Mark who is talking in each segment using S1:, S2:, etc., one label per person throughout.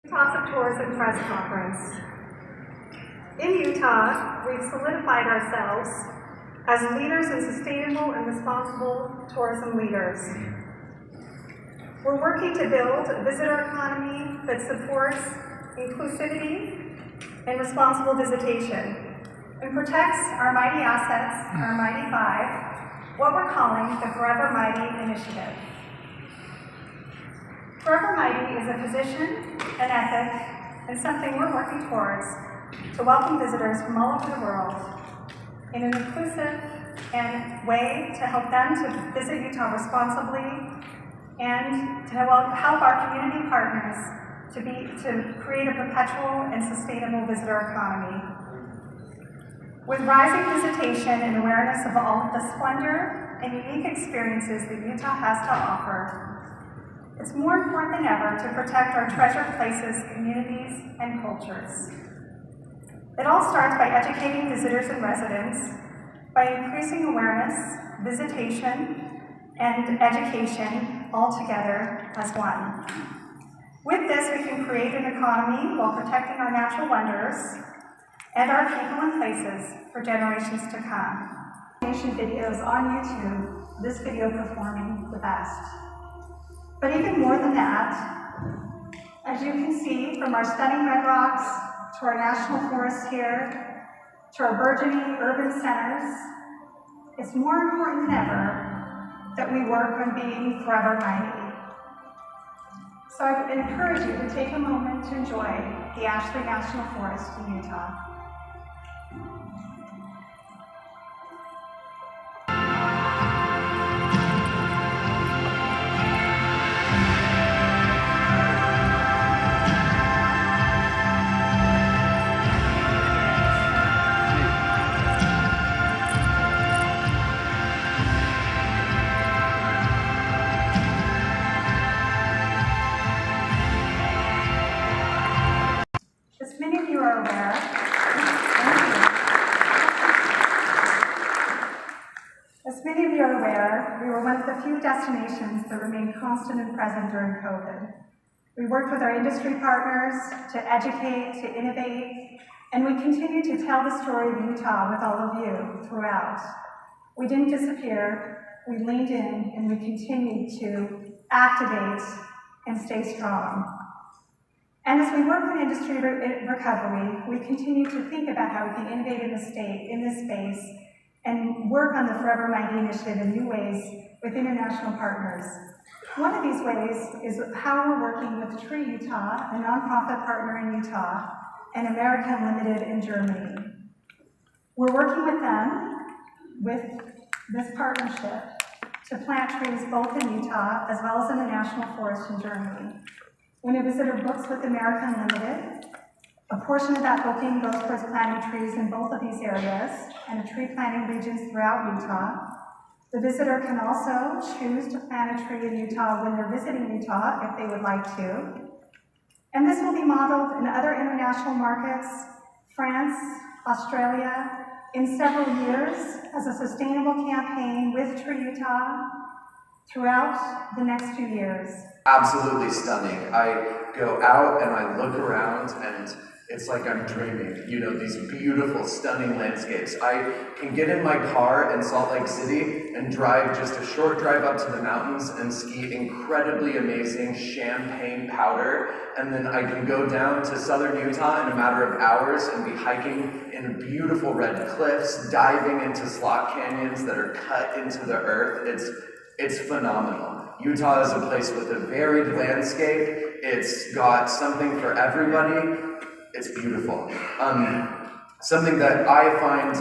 S1: Utah Tourism Press Conference. In Utah, we've solidified ourselves as leaders in sustainable and responsible tourism leaders. We're working to build a visitor economy that supports inclusivity and responsible visitation and protects our mighty assets, our mighty five, what we're calling the Forever Mighty Initiative. Forever Mighty is a position, an ethic, and something we're working towards to welcome visitors from all over the world in an inclusive and way to help them to visit Utah responsibly and to help our community partners to create a perpetual and sustainable visitor economy. With rising visitation and awareness of all the splendor and unique experiences that Utah has to offer, it's more important than ever to protect our treasured places, communities, and cultures. It all starts by educating visitors and residents, by increasing awareness, visitation, and education all together as one. With this, we can create an economy while protecting our natural wonders and our people and places for generations to come. Animation videos on YouTube, this video performing the best. But even more than that, as you can see from our stunning red rocks to our national forests here, to our burgeoning urban centers, it's more important than ever that we work on being forever mighty. So I would encourage you to take a moment to enjoy the Ashley National Forest in Utah. As many of you are aware, we were one of the few destinations that remained constant and present during COVID. We worked with our industry partners to educate, to innovate, and we continue to tell the story of Utah with all of you throughout. We didn't disappear, we leaned in, and we continued to activate and stay strong. And as we work on industry recovery, we continue to think about how we can innovate in this space and work on the Forever Mighty Initiative in new ways with international partners. One of these ways is how we're working with Tree Utah, a nonprofit partner in Utah, and America Unlimited in Germany. We're working with them with this partnership to plant trees both in Utah as well as in the National Forest in Germany. When a visitor books with America Unlimited, a portion of that booking goes towards planting trees in both of these areas and tree planting regions throughout Utah. The visitor can also choose to plant a tree in Utah when they're visiting Utah if they would like to. And this will be modeled in other international markets, France, Australia, in several years as a sustainable campaign with Tree Utah throughout the next few years.
S2: Absolutely stunning. I go out and I look around and it's like I'm dreaming. You know, these beautiful, stunning landscapes. I can get in my car in Salt Lake City and drive just a short drive up to the mountains and ski incredibly amazing champagne powder. And then I can go down to southern Utah in a matter of hours and be hiking in beautiful red cliffs, diving into slot canyons that are cut into the earth. It's phenomenal. Utah is a place with a varied landscape. It's got something for everybody. It's beautiful. Something that I find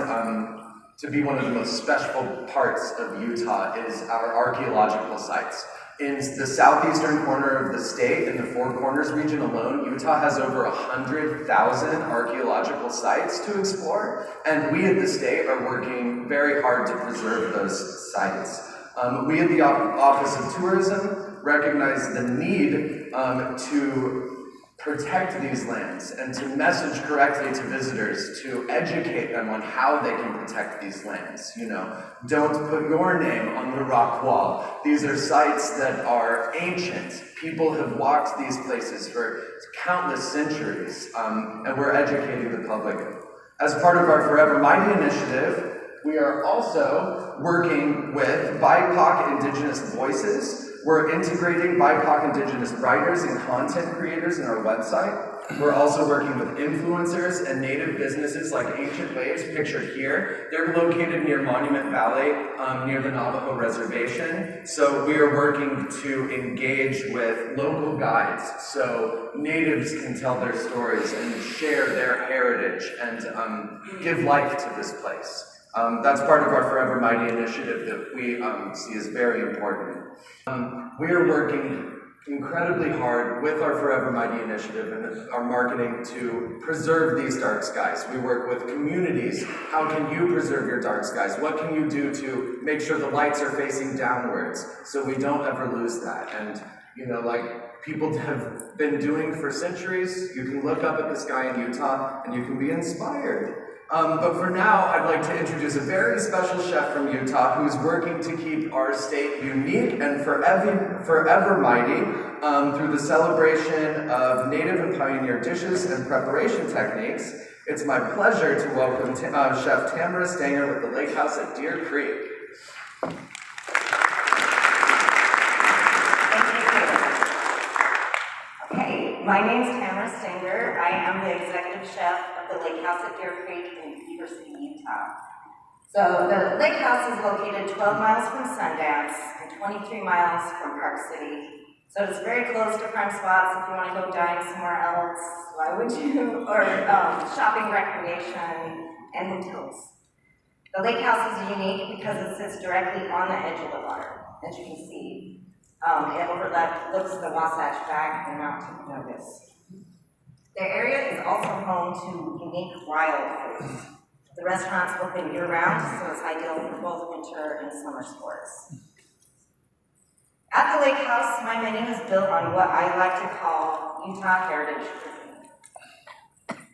S2: to be one of the most special parts of Utah is our archaeological sites. In the southeastern corner of the state, in the Four Corners region alone, Utah has over 100,000 archaeological sites to explore, and we at the state are working very hard to preserve those sites. We at the Office of Tourism recognize the need to protect these lands and to message correctly to visitors, to educate them on how they can protect these lands. You know, don't put your name on the rock wall. These are sites that are ancient. People have walked these places for countless centuries, and we're educating the public. As part of our Forever Mighty initiative, we are also working with BIPOC Indigenous voices. We're integrating BIPOC Indigenous writers and content creators in our website. We're also working with influencers and native businesses like Ancient Waves, pictured here. They're located near Monument Valley, near the Navajo Reservation. So we are working to engage with local guides so natives can tell their stories and share their heritage and give life to this place. That's part of our Forever Mighty initiative that we see as very important. We are working incredibly hard with our Forever Mighty initiative and our marketing to preserve these dark skies. We work with communities. How can you preserve your dark skies? What can you do to make sure the lights are facing downwards so we don't ever lose that? And, you know, like people have been doing for centuries, you can look up at the sky in Utah and you can be inspired. But for now, I'd like to introduce a very special chef from Utah who's working to keep our state unique and forever mighty through the celebration of native and pioneer dishes and preparation techniques. It's my pleasure to welcome Chef Tamara Stanger with the Lake House at Deer Creek.
S3: My name's Tamara Stanger. I am the executive chef of the Lake House at Deer Creek in Beaver City, Utah. So the Lake House is located 12 miles from Sundance and 23 miles from Park City. So it's very close to prime spots if you want to go dine somewhere else. Why would you? Or shopping, recreation, and hotels. The Lake House is unique because it sits directly on the edge of the water, as you can see. It looks the Wasatch back and Mount Nogus. The area is also home to unique wild foods. The restaurant's open year-round, so it's ideal for both winter and summer sports. At the Lake House, my menu is built on what I like to call Utah heritage cuisine.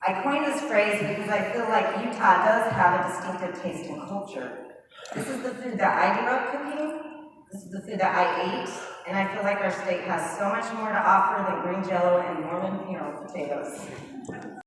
S3: I coined this phrase because I feel like Utah does have a distinctive taste and culture. This is the food that I grew up cooking. This is the food that I ate, and I feel like our state has so much more to offer than green jello and Mormon funeral potatoes.